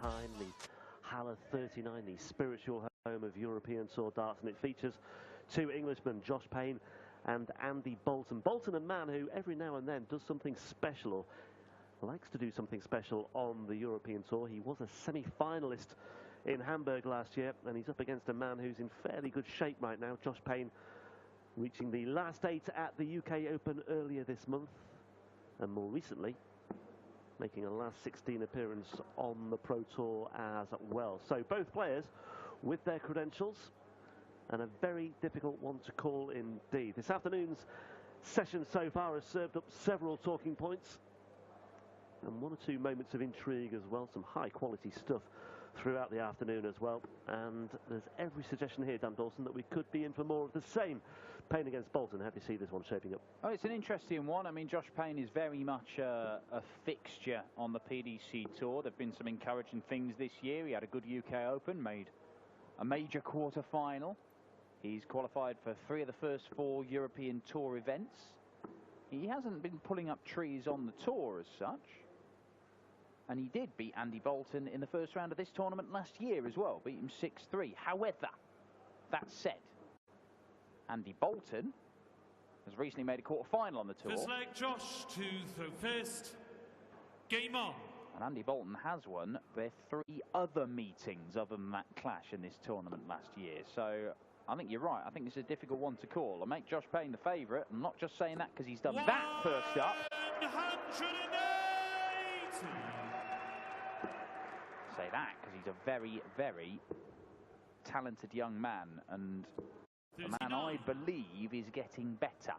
Payne, the Halle 39, the spiritual home of European Tour darts, and it features two Englishmen, Josh Payne and Andy Boulton. Boulton, a man who every now and then does something special, or likes to do something special on the European Tour. He was a semi-finalist in Hamburg last year, and he's up against a man who's in fairly good shape right now, Josh Payne, reaching the last 8 at the UK Open earlier this month, and more recently making a last 16 appearance on the Pro Tour as well. So both players with their credentials, and a very difficult one to call indeed. This afternoon's session so far has served up several talking points and one or two moments of intrigue as well. Some high quality stuff throughout the afternoon as well, and there's every suggestion here, Dan Dawson, that we could be in for more of the same. Payne against Boulton, how do you see this one shaping up? Oh, it's an interesting one. I mean, Josh Payne is very much a fixture on the PDC Tour. There have been some encouraging things this year. He had a good UK Open, made a major quarter-final. He's qualified for 3 of the first 4 European Tour events. He hasn't been pulling up trees on the Tour as such. And he did beat Andy Boulton in the first round of this tournament last year as well, beat him 6-3. However, that said, Andy Boulton has recently made a quarter-final on the Tour. First leg, Josh to throw first. Game on. And Andy Boulton has won their 3 other meetings other than that clash in this tournament last year. So I think you're right. I think it's a difficult one to call. I make Josh Payne the favourite. I'm not just saying that because he's done that first up. 180. Say that because he's a very, very talented young man, and a man I believe is getting better.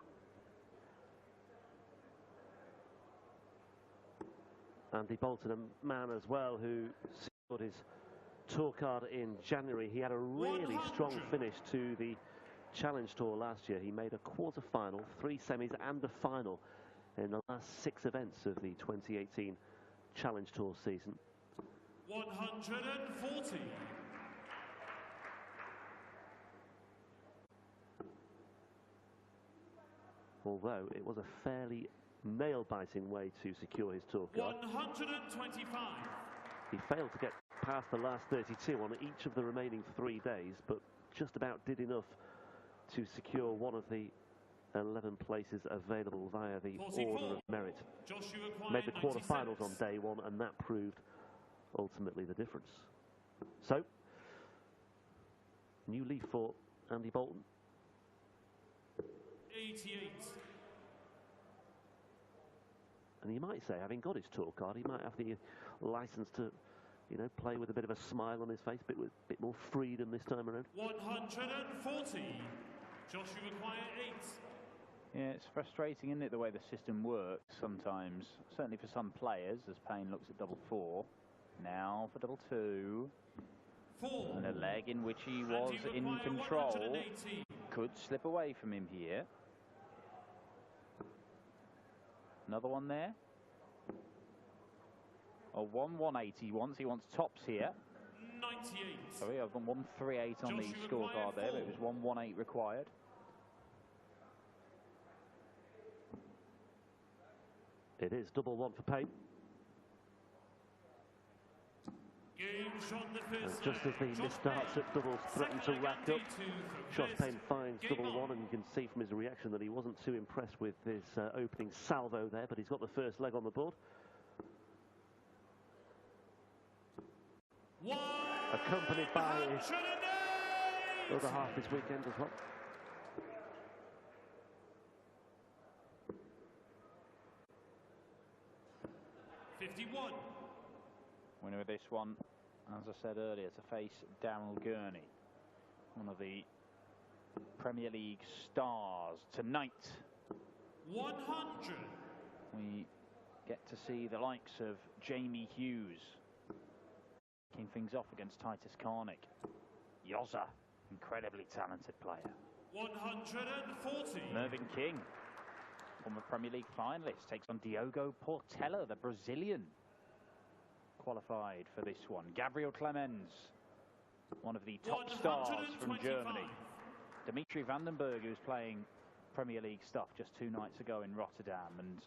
Andy Boulton, a man as well who secured his tour card in January. He had a really strong finish to the Challenge Tour last year. He made a quarter-final, 3 semis and a final in the last 6 events of the 2018 Challenge Tour season. 140. Although it was a fairly nail-biting way to secure his tour card. 125. He failed to get past the last 32 on each of the remaining 3 days, but just about did enough to secure one of the 11 places available via the 44. Order of Merit. Made the quarterfinals on day 1, and that proved ultimately the difference. So, new leaf for Andy Boulton. 88. And you might say, having got his tour card, he might have the license to, you know, play with a bit of a smile on his face, a bit more freedom this time around. 140. Josh, you require 8. Yeah, it's frustrating, isn't it, the way the system works sometimes. Certainly for some players, as Payne looks at double 4. Now for double 2. 4. And a leg in which he was in control. Could slip away from him here. Another one there. A 180 he wants. He wants tops here. 98. Sorry, I've got 138 on the scorecard there, but it was 118 required. It is double 1 for Payne. Game shot the first. And just as the misstarts at doubles threaten to rack up, Josh Payne finds double 1, and you can see from his reaction that he wasn't too impressed with his opening salvo there, but he's got the first leg on the board. Accompanied by the other half this weekend as well. Winner of this one, as I said earlier, to face Daryl Gurney, one of the Premier League stars tonight. 100. We get to see the likes of Jamie Hughes kicking things off against Titus Karnik. Yoza, incredibly talented player. 140. Mervyn King, former Premier League finalist, takes on Diogo Portela, the Brazilian, qualified for this one. Gabriel Clemens, one of the top stars from Germany. Dimitri Vandenberg, who was playing Premier League stuff just 2 nights ago in Rotterdam, and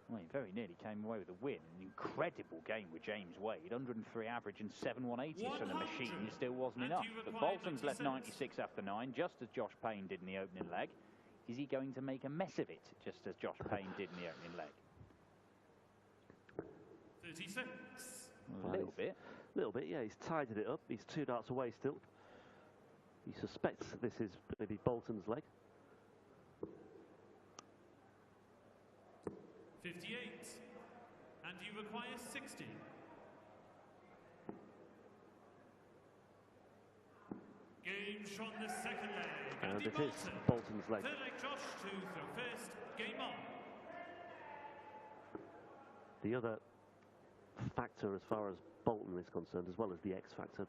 Well, he very nearly came away with a win. An incredible game with James Wade. 103 average and 7/180 for the machine. Still wasn't enough. But Boulton's left 96 after 9, just as Josh Payne did in the opening leg. Is he going to make a mess of it, just as Josh Payne did in the opening leg? 36. A little bit. A little bit, yeah. He's tidied it up. He's 2 darts away still. He suspects this is going to be Boulton's leg. 58. And you require 60. Game shot in the second leg. And it is Boulton's leg. Third leg, Josh, to throw first. Game on. The other factor as far as Boulton is concerned, as well as the X factor,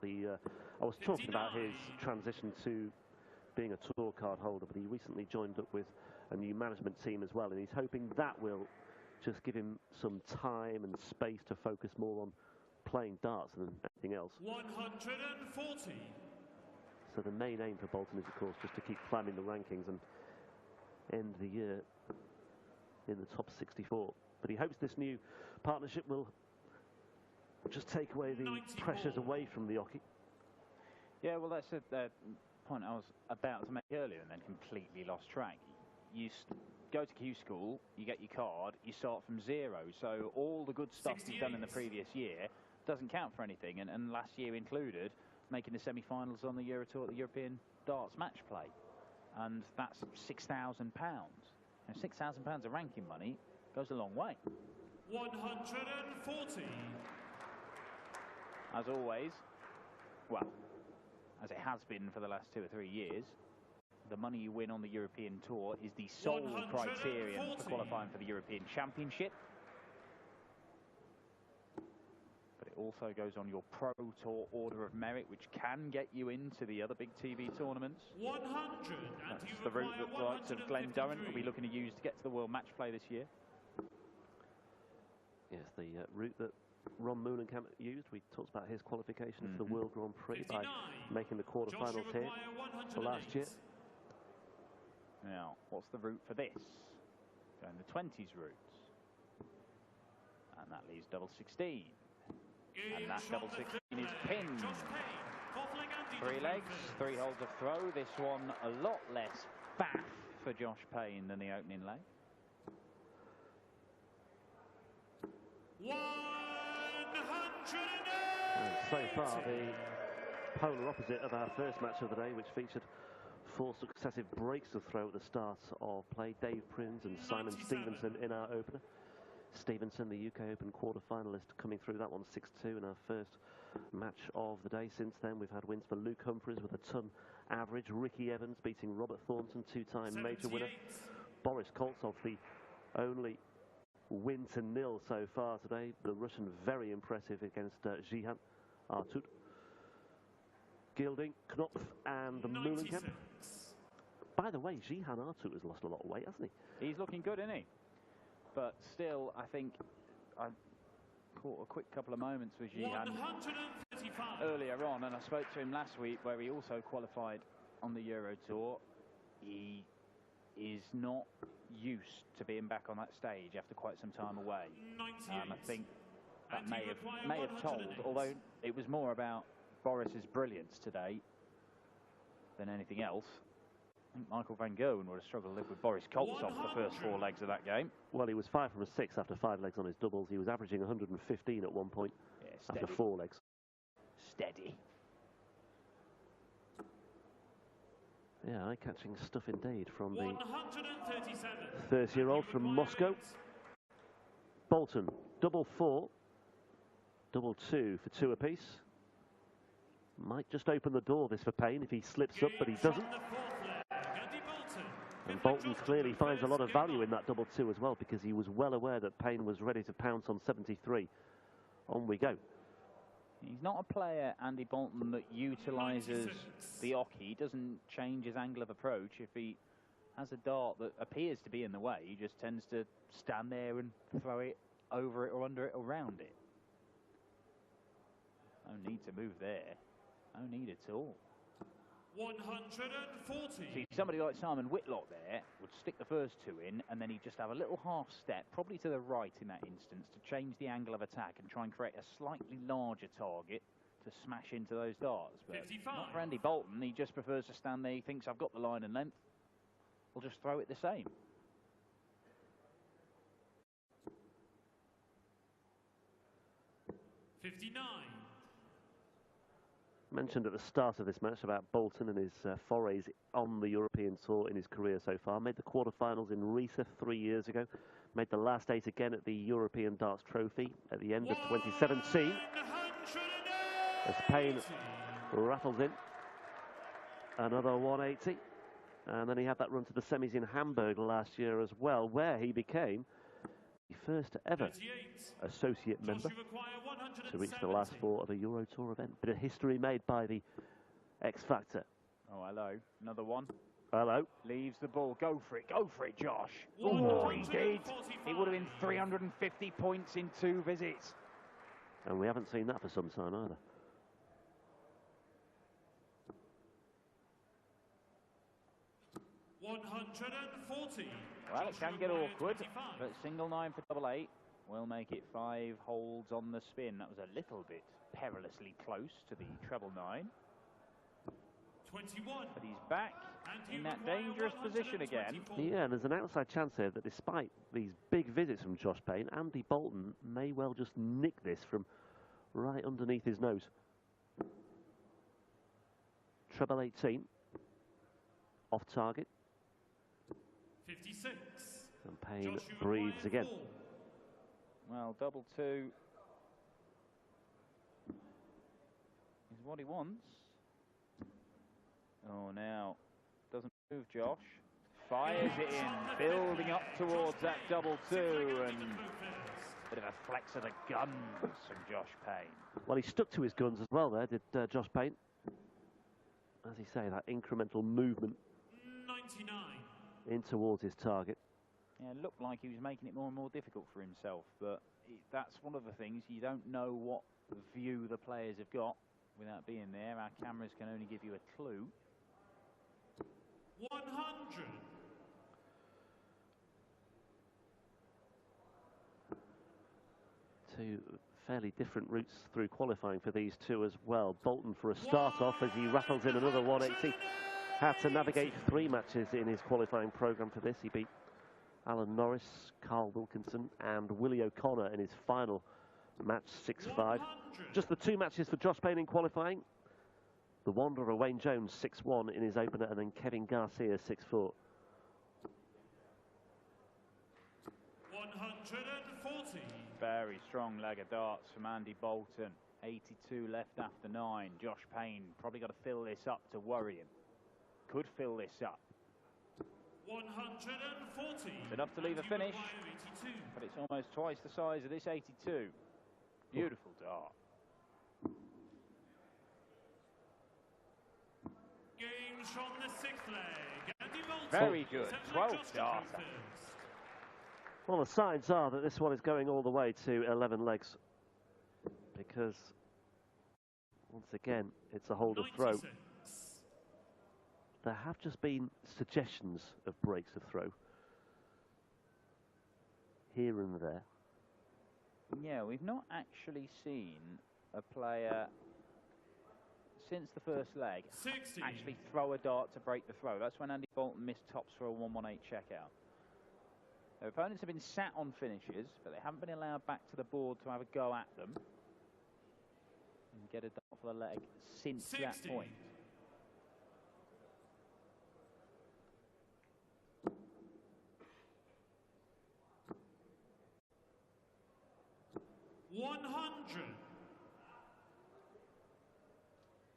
I was talking about his transition to being a tour card holder, but he recently joined up with a new management team as well, and he's hoping that will just give him some time and space to focus more on playing darts than anything else. 140. So the main aim for Boulton is, of course, just to keep climbing the rankings and end the year in the top 64. But he hopes this new partnership will just take away the 94. pressures away from the Oki. Yeah, well, that's a point I was about to make earlier and then completely lost track. You go to Q school, you get your card, you start from 0. So all the good stuff you've done in the previous year doesn't count for anything. And last year included making the semi-finals on the Euro Tour at the European Darts Match Play. And that's £6,000. £6,000 of ranking money goes a long way. 140. As always, well, as it has been for the last 2 or 3 years, the money you win on the European Tour is the sole criterion for qualifying for the European Championship. But it also goes on your Pro Tour Order of Merit, which can get you into the other big TV tournaments. 100. That's the route that the likes of Glenn Durrant will be looking to use to get to the World Match Play this year. Yes, the route that Ron Moolenkamp used. We talked about his qualification for the World Grand Prix 59. by making the quarterfinals here for last year. Now, what's the route for this? Going the 20s route. And that leaves double 16. And that double 16 is pinned. 3 legs, 3 holes of throw. This one a lot less faff for Josh Payne than the opening leg. 180. So far, the polar opposite of our first match of the day, which featured 4 successive breaks of throw at the start of play. Dave Prinz and Simon Stevenson in our opener. Stevenson, the UK Open quarter-finalist, coming through that one 6-2 in our first match of the day. Since then, we've had wins for Luke Humphries with a ton average. Ricky Evans beating Robert Thornton, 2-time major winner. Boris Koltsov, the only win to nil so far today. The Russian very impressive against Jihan Artut. Gilding, Knopf and the Moolenkamp. By the way, Jihan Artut has lost a lot of weight, hasn't he? He's looking good, isn't he? But still, I think I caught a quick couple of moments with Jihan earlier on, and I spoke to him last week where he also qualified on the Euro Tour. He is not used to being back on that stage after quite some time away. And I think that may have told, although it was more about Boris's brilliance today than anything else. I think Michael van Gerwen would have struggled to live with Boris Koltsov the first 4 legs of that game. Well, he was 5 from 6 after 5 legs on his doubles. He was averaging 115 at one point after 4 legs. Steady. Yeah, eye-catching stuff indeed from the 137. 30-year-old from Moscow. Boulton, double 4, double 2 for 2 apiece. Might just open the door, this, for Payne if he slips up, but he doesn't. And Boulton clearly finds a lot of value in that double 2 as well, because he was well aware that Payne was ready to pounce on 73. On we go. He's not a player, Andy Boulton, that utilises the oche. He doesn't change his angle of approach. If he has a dart that appears to be in the way, he just tends to stand there and throw it over it or under it or around it. No need to move there. No need at all. 140. See, somebody like Simon Whitlock there would stick the first two in, and then he'd just have a little half step, probably to the right in that instance, to change the angle of attack and try and create a slightly larger target to smash into those darts. But 55. not for Andy Boulton. He just prefers to stand there. He thinks, I've got the line and length. We'll just throw it the same. Mentioned at the start of this match about Boulton and his forays on the European Tour in his career so far. Made the quarterfinals in Riesa 3 years ago. Made the last 8 again at the European Darts Trophy at the end of 2017. As Payne rattles in another 180. And then he had that run to the semis in Hamburg last year as well, where he became the first ever associate member to reach the last 4 of a Euro Tour event. Bit of history made by the X Factor. Oh, hello. Another one. Hello. Leaves the ball. Go for it, Josh. Oh, he did. It would have been 350 points in 2 visits. And we haven't seen that for some time either. Well, it can get awkward, but single 9 for double 8 will make it 5 holds on the spin. That was a little bit perilously close to the treble 9. 21. But he's back in that dangerous position again. Yeah, there's an outside chance here that despite these big visits from Josh Payne, Andy Boulton may well just nick this from right underneath his nose. Treble 18. Off target. 56. And Payne breathes again. Well, double 2 is what he wants. Oh, now doesn't move, Josh. Fires it in, building up towards that double 2, and bit of a flex of the guns from Josh Payne. Well, he stuck to his guns as well there, did Josh Payne. As you say, that incremental movement 99. in towards his target. Yeah, it looked like he was making it more and more difficult for himself, but that's one of the things. You don't know what view the players have got without being there. Our cameras can only give you a clue. 100. Two fairly different routes through qualifying for these two as well. Boulton for a start off as he rattles in another 180. Had to navigate 3 matches in his qualifying programme for this. He beat Alan Norris, Carl Wilkinson and Willie O'Connor in his final match, 6-5. Just the 2 matches for Josh Payne in qualifying. The Wanderer Wayne Jones, 6-1 in his opener, and then Kevin Garcia, 6-4. 140. Very strong leg of darts from Andy Boulton. 82 left after 9. Josh Payne probably got to fill this up to worry him. Could fill this up. 140. It's enough to leave a finish, but it's almost twice the size of this 82. Beautiful dart. Games from the 6th leg. Andy Boulton. Very good. 12 darts. Well, the signs are that this one is going all the way to 11 legs, because once again it's a hold of throw. There have just been suggestions of breaks of throw here and there. Yeah, we've not actually seen a player since the first leg 60. actually throw a dart to break the throw. That's when Andy Boulton missed tops for a 118 checkout. Their opponents have been sat on finishes, but they haven't been allowed back to the board to have a go at them and get a dart for the leg since 60. that point.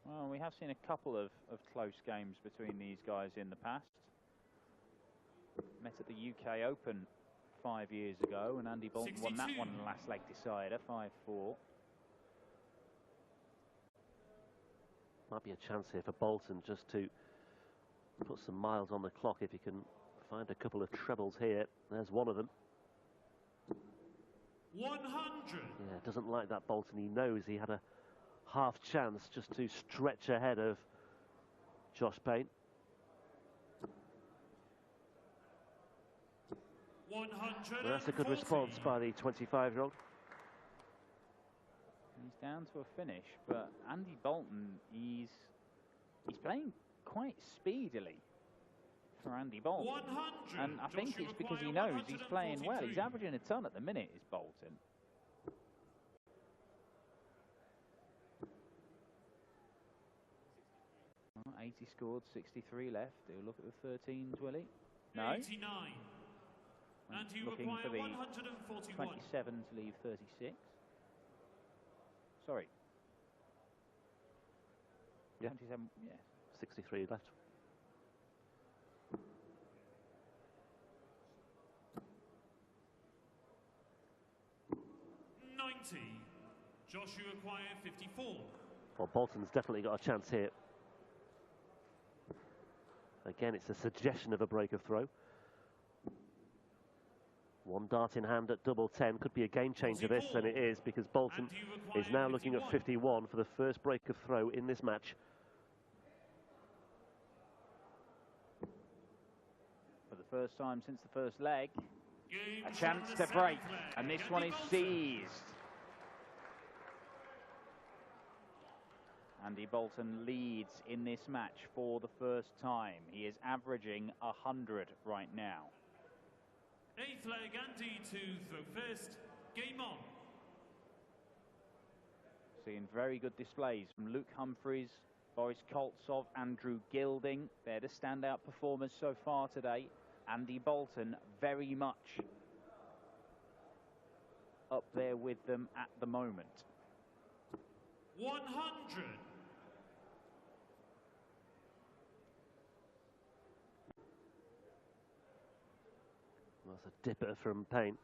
Well, we have seen a couple of close games between these guys in the past. Met at the UK Open 5 years ago, and Andy Boulton 62. won that one in the last leg decider, 5-4. Might be a chance here for Boulton just to put some miles on the clock if he can find a couple of trebles here. There's one of them. 100. Yeah, doesn't like that Boulton. He knows he had a half chance just to stretch ahead of Josh Payne. 140. Well, that's a good response by the 25-year-old. He's down to a finish, but Andy Boulton, he's playing quite speedily for Andy Boulton. 100. And I think it's because he knows he's playing well. He's averaging a ton at the minute, is Boulton. 80 scored, 63 left. He'll look at the 13s, will he? No. 89. And you looking require for the 141. 27 to leave 36. Sorry. Yeah. 27, yeah. 63 left. Joshua acquire 54. Well, Bolton's definitely got a chance here. Again, it's a suggestion of a break of throw. One dart in hand at double 10. Could be a game changer this, and it is, because Boulton is now looking at 51 for the first break of throw in this match. For the first time since the first leg, a chance to break, and this one is seized. Andy Boulton leads in this match for the first time. He is averaging 100 right now. 8th leg, Andy to throw first. Game on. Seeing very good displays from Luke Humphreys, Boris Koltsov, Andrew Gilding. They're the standout performers so far today. Andy Boulton very much up there with them at the moment. 100. Well, that's a dipper from Payne.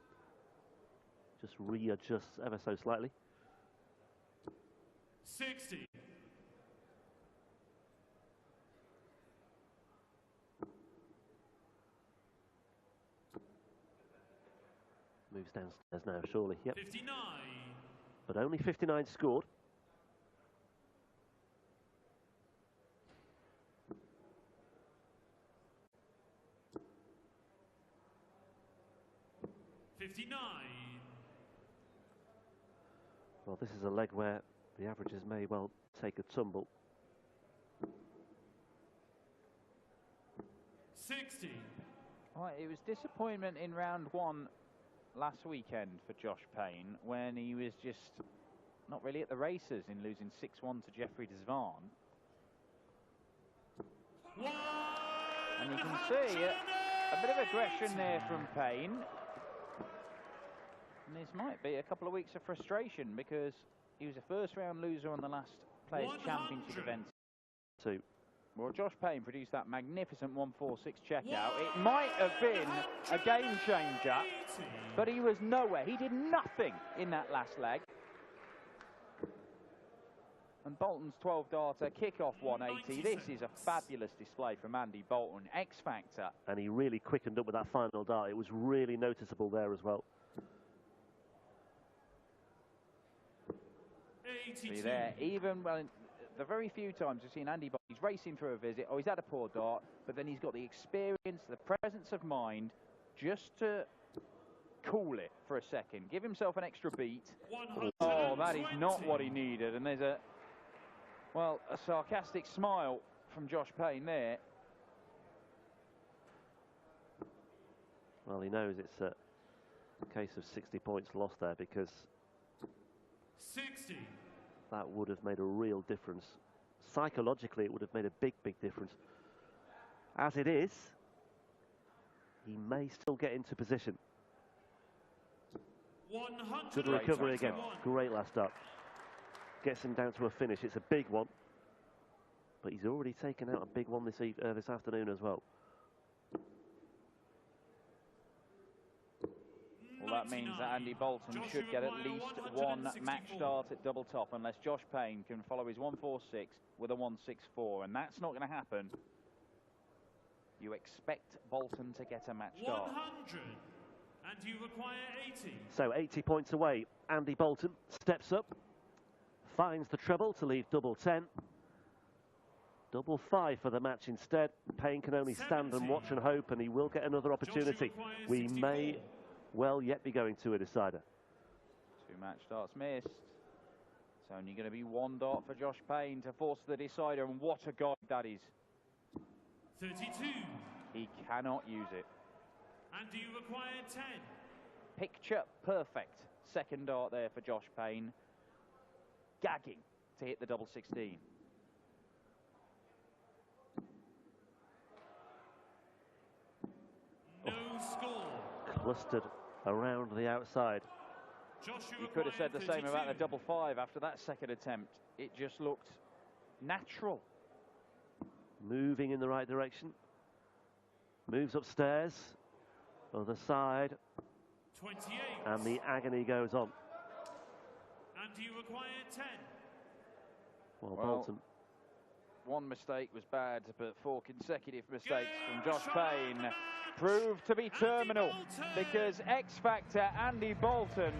Just readjusts ever so slightly. 60. Moves downstairs now, surely. Yep. 59. But only 59 scored. Well, this is a leg where the averages may well take a tumble. 60. Right, it was disappointment in round one last weekend for Josh Payne when he was just not really at the races in losing 6-1 to Jeffrey Desvan. And you can see a bit of aggression there from Payne. And this might be a couple of weeks of frustration because he was a first-round loser on the last Players' Championship event. Well, Josh Payne produced that magnificent 146 checkout. It might have been a game changer, but he was nowhere. He did nothing in that last leg. And Bolton's 12-darter kick-off 180. This is a fabulous display from Andy Boulton. X-factor. And he really quickened up with that final dart. It was really noticeable there as well. See there, even well, the very few times we've seen Andy Boulton, he's racing through a visit, he's had a poor dart, but then he's got the experience, the presence of mind, just to cool it for a second, give himself an extra beat. Oh, that is not what he needed, and there's a sarcastic smile from Josh Payne there. Well, he knows it's a case of 60 points lost there, because 60. That would have made a real difference. Psychologically, it would have made a big, big difference. As it is, he may still get into position. Good recovery again. Great last up. Gets him down to a finish. It's a big one. But he's already taken out a big one this afternoon as well. Well, that means that Andy Boulton should get at least one match start at double top unless Josh Payne can follow his 146 with a 164, and that's not going to happen. You expect Boulton to get a match start. 100, and you require 80. So 80 points away. Andy Boulton steps up, finds the treble to leave double 10. Double 5 for the match instead. Payne can only stand and watch and hope, and he will get another opportunity. We may well yet be going to a decider. 2 match starts missed. It's only going to be 1 dot for Josh Payne to force the decider, and what a guide that is. 32. He cannot use it. And do you require 10? Picture perfect. 2nd dart there for Josh Payne. Gagging to hit the double 16. No score. Clustered around the outside. You could have said the same about the double 5 after that 2nd attempt. It just looked natural. Moving in the right direction. Moves upstairs. Other side. 28. And the agony goes on. And do you require 10? Well, Boulton. 1 mistake was bad, but 4 consecutive mistakes from Josh Payne proved to be terminal, because X Factor Andy Boulton,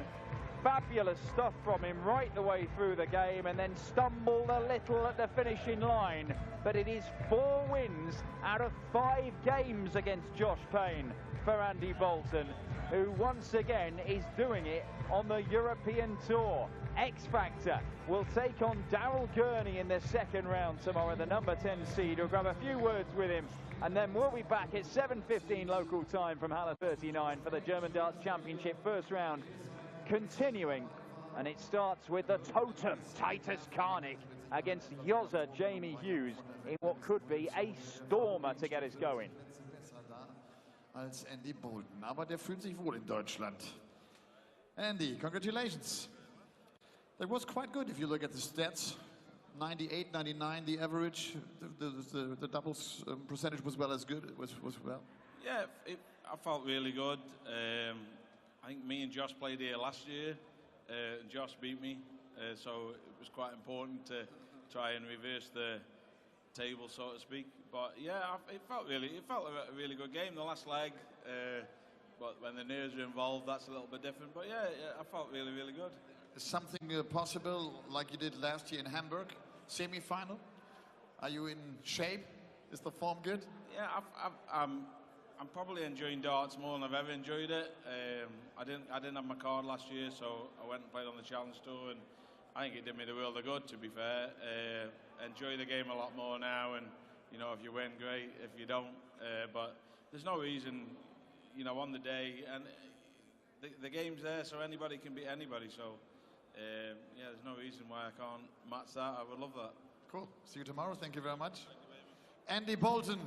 fabulous stuff from him right the way through the game, and then stumbled a little at the finishing line. But it is 4 wins out of 5 games against Josh Payne for Andy Boulton, who once again is doing it on the European Tour. X Factor will take on Daryl Gurney in the 2nd round tomorrow, the number 10 seed. We'll grab a few words with him, and then we'll be back at 7:15 local time from Halle 39 for the German Darts Championship 1st round continuing. And it starts with the totem Titus Karnik against Jozza Jamie Hughes in what could be a stormer to get us going. Als Andy Boulton, aber der fühlt sich wohl in Deutschland. Andy, congratulations. That was quite good if you look at the stats. 98, 99, the average. The doubles percentage was well as good. It was well. Yeah, I felt really good. I think me and Josh played here last year. Josh beat me, so it was quite important to try and reverse the table, so to speak. But yeah, it felt a really good game. The last leg, but when the nerves are involved, that's a little bit different. But yeah, I felt really, really good. Is something possible like you did last year in Hamburg, semi-final? Are you in shape? Is the form good? Yeah, I'm probably enjoying darts more than I've ever enjoyed it. I didn't have my card last year, so I went and played on the Challenge Tour, and I think it did me the world of good, to be fair. Enjoy the game a lot more now, and you know, if you win, great. If you don't, but there's no reason, you know, on the day, and the game's there, so anybody can beat anybody. So yeah, there's no reason why I can't match that. I would love that. Cool. See you tomorrow. Thank you very much. Andy Boulton.